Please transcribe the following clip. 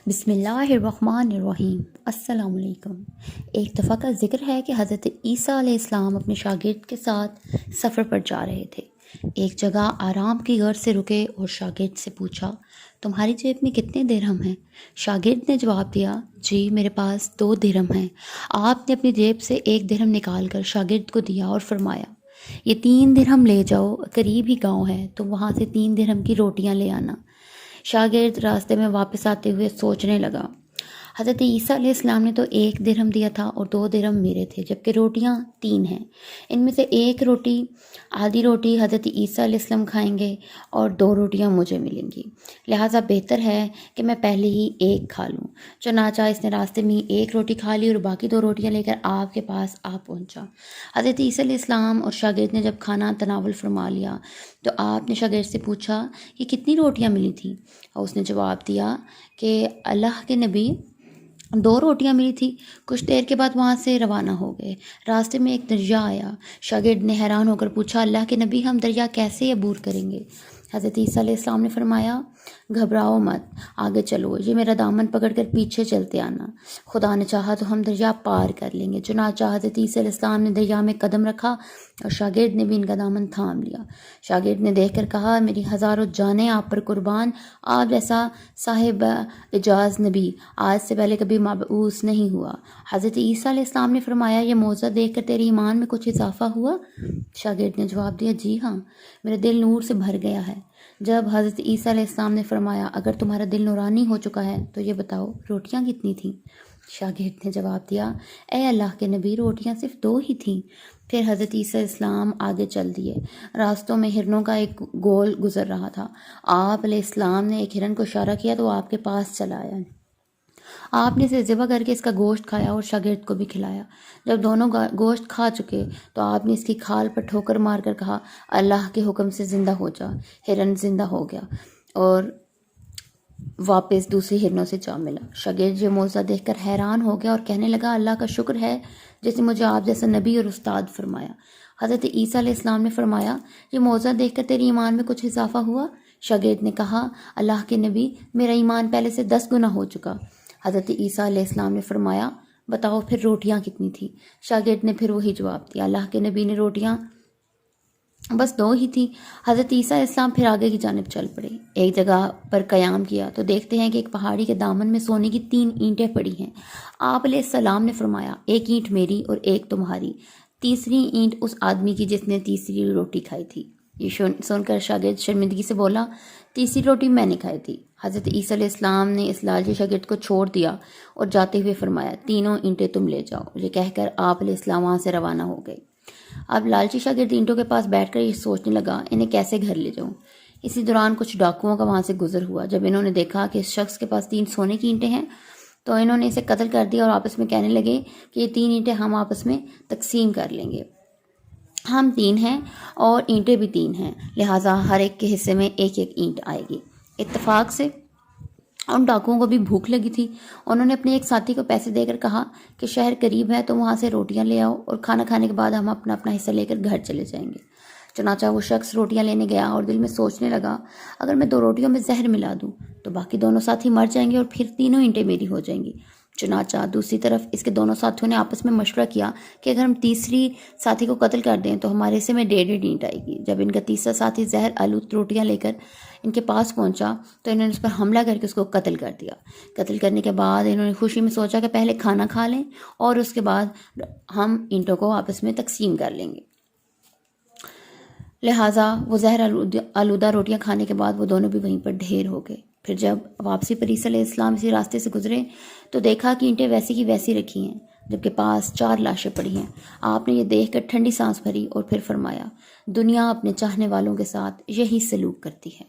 بسم اللہ الرحمن الرحیم۔ السلام علیکم۔ ایک دفعہ کا ذکر ہے کہ حضرت عیسیٰ علیہ السلام اپنے شاگرد کے ساتھ سفر پر جا رہے تھے۔ ایک جگہ آرام کی غرض سے رکے اور شاگرد سے پوچھا، تمہاری جیب میں کتنے درہم ہیں؟ شاگرد نے جواب دیا، جی میرے پاس 2 درہم ہیں۔ آپ نے اپنی جیب سے 1 درہم نکال کر شاگرد کو دیا اور فرمایا، یہ 3 درہم لے جاؤ، قریب ہی گاؤں ہے تو وہاں سے 3 درہم کی روٹیاں لے آنا۔ شاگرد راستے میں واپس آتے ہوئے سوچنے لگا، حضرت عیسیٰ علیہ السلام نے تو 1 درہم دیا تھا اور 2 درہم میرے تھے، جبکہ روٹیاں 3 ہیں۔ ان میں سے 1 روٹی، آدھی روٹی حضرت عیسیٰ علیہ السلام کھائیں گے اور 2 روٹیاں مجھے ملیں گی، لہٰذا بہتر ہے کہ میں پہلے ہی 1 کھا لوں۔ چنانچہ اس نے راستے میں 1 روٹی کھا لی اور باقی 2 روٹیاں لے کر آپ کے پاس آ پہنچا۔ حضرت عیسیٰ علیہ السلام اور شاگرد نے جب کھانا تناول فرما لیا تو آپ نے شاگرد سے پوچھا کہ کتنی روٹیاں ملی تھیں، اور اس نے جواب دیا کہ اللہ کے نبی 2 روٹیاں ملی تھی۔ کچھ دیر کے بعد وہاں سے روانہ ہو گئے۔ راستے میں ایک دریا آیا۔ شاگرد نے حیران ہو کر پوچھا، اللہ کے نبی ہم دریا کیسے عبور کریں گے؟ حضرت عیسیٰ علیہ السلام نے فرمایا، گھبراؤ مت، آگے چلو، یہ میرا دامن پکڑ کر پیچھے چلتے آنا، خدا نے چاہا تو ہم دریا پار کر لیں گے۔ چنانچہ حضرت عیسیٰ علیہ السلام نے دریا میں قدم رکھا اور شاگرد نے بھی ان کا دامن تھام لیا۔ شاگرد نے دیکھ کر کہا، میری ہزاروں جانیں آپ پر قربان، آپ جیسا صاحب اعجاز نبی آج سے پہلے کبھی مبعوث نہیں ہوا۔ حضرت عیسیٰ علیہ السلام نے فرمایا، یہ معجزہ دیکھ کر تیرے ایمان میں کچھ اضافہ ہوا؟ شاگرد نے جواب دیا، جی ہاں، میرا دل نور سے بھر گیا ہے۔ جب حضرت عیسیٰ علیہ السلام نے فرمایا، اگر تمہارا دل نورانی ہو چکا ہے تو یہ بتاؤ روٹیاں کتنی تھیں؟ شاگرد نے جواب دیا، اے اللہ کے نبی، روٹیاں صرف 2 ہی تھیں۔ پھر حضرت عیسیٰ علیہ السلام آگے چل دیے۔ راستوں میں ہرنوں کا ایک گول گزر رہا تھا۔ آپ علیہ السلام نے ایک ہرن کو اشارہ کیا تو آپ کے پاس چلا آیا۔ آپ نے اسے ذبح کر کے اس کا گوشت کھایا اور شاگرد کو بھی کھلایا۔ جب دونوں گوشت کھا چکے تو آپ نے اس کی کھال پر ٹھوکر مار کر کہا، اللہ کے حکم سے زندہ ہو جا۔ ہرن زندہ ہو گیا اور واپس دوسری ہرنوں سے جا ملا۔ شاگرد یہ معجزہ دیکھ کر حیران ہو گیا اور کہنے لگا، اللہ کا شکر ہے جس نے مجھے آپ جیسا نبی اور استاد فرمایا۔ حضرت عیسیٰ علیہ السلام نے فرمایا، یہ معجزہ دیکھ کر تیری ایمان میں کچھ اضافہ ہوا؟ شاگرد نے کہا، اللہ کے نبی، میرا ایمان پہلے سے 10 گنا ہو چکا۔ حضرت عیسیٰ علیہ السلام نے فرمایا، بتاؤ پھر روٹیاں کتنی تھیں؟ شاگرد نے پھر وہی جواب دیا، اللہ کے نبی نے روٹیاں بس 2 ہی تھیں۔ حضرت عیسیٰ علیہ السلام پھر آگے کی جانب چل پڑے۔ ایک جگہ پر قیام کیا تو دیکھتے ہیں کہ ایک پہاڑی کے دامن میں سونے کی 3 اینٹیں پڑی ہیں۔ آپ علیہ السلام نے فرمایا، 1 اینٹ میری اور 1 تمہاری، تیسری اینٹ اس آدمی کی جس نے تیسری روٹی کھائی تھی۔ یہ سن کر شاگرد شرمندگی سے بولا، تیسری روٹی میں نے کھائی تھی۔ حضرت عیسیٰ علیہ السلام نے اس لالچی شاگرد کو چھوڑ دیا اور جاتے ہوئے فرمایا، 3 اینٹیں تم لے جاؤ۔ یہ کہہ کر آپ علیہ السلام وہاں سے روانہ ہو گئے۔ اب لالچی شاگرد اینٹوں کے پاس بیٹھ کر یہ سوچنے لگا، انہیں کیسے گھر لے جاؤں۔ اسی دوران کچھ ڈاکوؤں کا وہاں سے گزر ہوا۔ جب انہوں نے دیکھا کہ اس شخص کے پاس 3 سونے کی اینٹیں ہیں تو انہوں نے اسے قتل کر دیا اور آپس میں کہنے لگے کہ یہ 3 اینٹیں ہم آپس میں تقسیم کر لیں گے۔ ہم 3 ہیں اور اینٹیں بھی 3 ہیں، لہٰذا ہر ایک کے حصے میں 1 اینٹ آئے گی۔ اتفاق سے ان ڈاکوؤں کو بھی بھوک لگی تھی۔ انہوں نے اپنے ایک ساتھی کو پیسے دے کر کہا کہ شہر قریب ہے تو وہاں سے روٹیاں لے آؤ اور کھانا کھانے کے بعد ہم اپنا اپنا حصہ لے کر گھر چلے جائیں گے۔ چنانچہ وہ شخص روٹیاں لینے گیا اور دل میں سوچنے لگا، اگر میں 2 روٹیوں میں زہر ملا دوں تو باقی دونوں ساتھی مر جائیں گے اور پھر 3 اینٹیں میری ہو جائیں گی۔ چنانچہ دوسری طرف اس کے دونوں ساتھیوں نے آپس میں مشورہ کیا کہ اگر ہم تیسری ساتھی کو قتل کر دیں تو ہمارے حصے میں 1.5 اینٹ آئے گی۔ جب ان کا تیسرا ساتھی زہر آلود روٹیاں لے کر ان کے پاس پہنچا تو انہوں نے اس پر حملہ کر کے اس کو قتل کر دیا۔ قتل کرنے کے بعد انہوں نے خوشی میں سوچا کہ پہلے کھانا کھا لیں اور اس کے بعد ہم اینٹوں کو آپس میں تقسیم کر لیں گے۔ لہٰذا وہ زہر آلودہ روٹیاں کھانے کے بعد وہ دونوں بھی وہیں پر ڈھیر ہو گئے۔ پھر جب واپسی پر عیسیٰ علیہ السلام اسی راستے سے گزرے تو دیکھا کہ اینٹیں ویسی کی ویسی رکھی ہیں جبکہ پاس 4 لاشیں پڑی ہیں۔ آپ نے یہ دیکھ کر ٹھنڈی سانس بھری اور پھر فرمایا، دنیا اپنے چاہنے والوں کے ساتھ یہی سلوک کرتی ہے۔